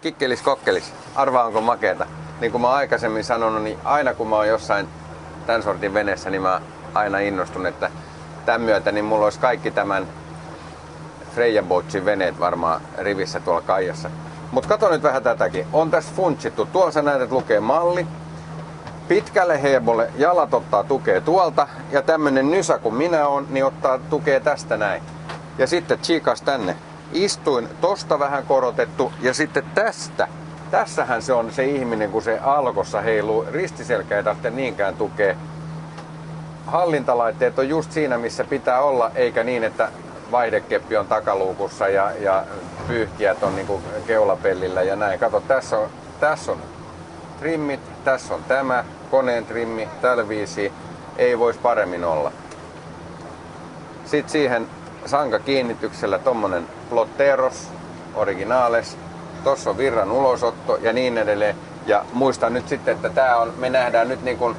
Kikkelis kokkelis. Arvaa onko makeeta. Niin kuin mä oon aikaisemmin sanonut, niin aina kun mä oon jossain tämän sortin veneessä, niin mä aina innostun, että tämän myötä niin mulla olisi kaikki tämän Freja Boatsin veneet varmaan rivissä tuolla kaijassa. Mut kato nyt vähän tätäkin. On tässä funtsittu. Tuolla sä näet, että lukee malli. Pitkälle hebolle jalat ottaa tukea tuolta. Ja tämmönen nysä kun minä on, niin ottaa tukea tästä näin. Ja sitten tsiikas tänne. Istuin tosta vähän korotettu ja sitten tästä. Tässähän se on se ihminen, kun se alkossa heiluu. Ristiselkä ei tarvitse niinkään tukea. Hallintalaitteet on just siinä, missä pitää olla, eikä niin, että vaihdekeppi on takaluukussa ja pyyhkijät on niinku keulapellillä ja näin. Kato, tässä on trimmit, tässä on tämä koneen trimmi, tällä viisi ei voisi paremmin olla. Sitten siihen sankakiinnityksellä tommonen Plotteros Originales. Tossa on virran ulosotto ja niin edelleen. Ja muista nyt sitten, että me nähdään nyt niin kuin,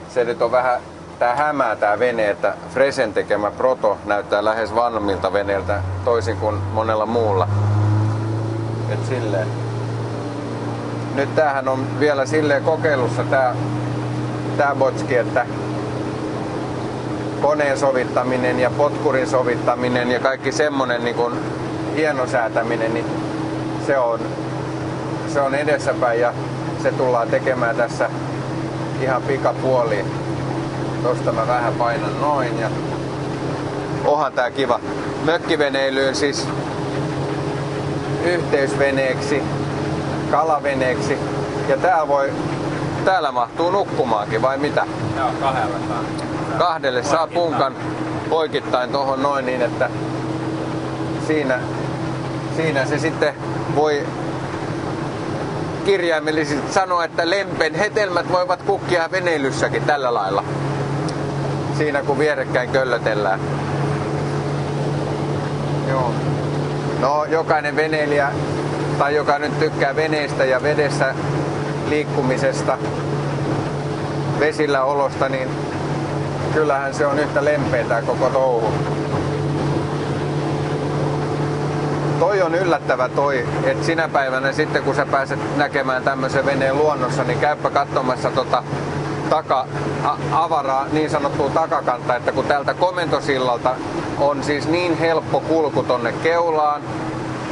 se nyt on vähän, tää hämää tää vene, että Fresen tekemä Proto näyttää lähes vanhemmilta veneiltä toisin kuin monella muulla. Et silleen. Nyt tämähän on vielä silleen kokeilussa tää botski, että koneen sovittaminen ja potkurin sovittaminen ja kaikki semmonen niin kuin hienosäätäminen, niin se on edessäpäin ja se tullaan tekemään tässä ihan pikapuoliin. Tosta mä vähän painan noin ja onhan tää kiva. Mökkiveneilyyn siis yhteysveneeksi, kalaveneeksi ja täällä mahtuu nukkumaankin vai mitä? Joo, kahdelle saa punkan poikittain tohon noin niin, että siinä se sitten voi kirjaimellisesti sanoa, että lempen hetelmät voivat kukkia veneilyssäkin tällä lailla. Siinä kun vierekkäin köllötellään. Joo. No jokainen veneilijä tai joka nyt tykkää veneistä ja vedessä liikkumisesta, vesillä olosta, niin kyllähän se on yhtä lempeä tää koko touhu. Toi on yllättävä että sinä päivänä sitten kun sä pääset näkemään tämmöisen veneen luonnossa, niin käypä katsomassa avaraa niin sanottua takakantaa, että kun täältä komentosillalta on siis niin helppo kulku tonne keulaan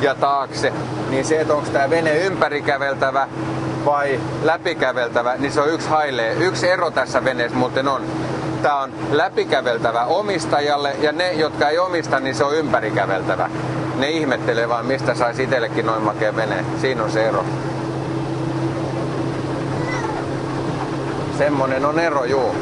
ja taakse, niin se, että onko tää vene ympärikäveltävä vai läpikäveltävä, niin se on yksi ero tässä veneessä muuten on. Tää on läpikäveltävä omistajalle ja ne, jotka ei omista, niin se on ympärikäveltävä. Ne ihmettelee vaan, mistä saisi itsellekin noin makea veneen. Siinä on se ero. Semmonen on ero, juu.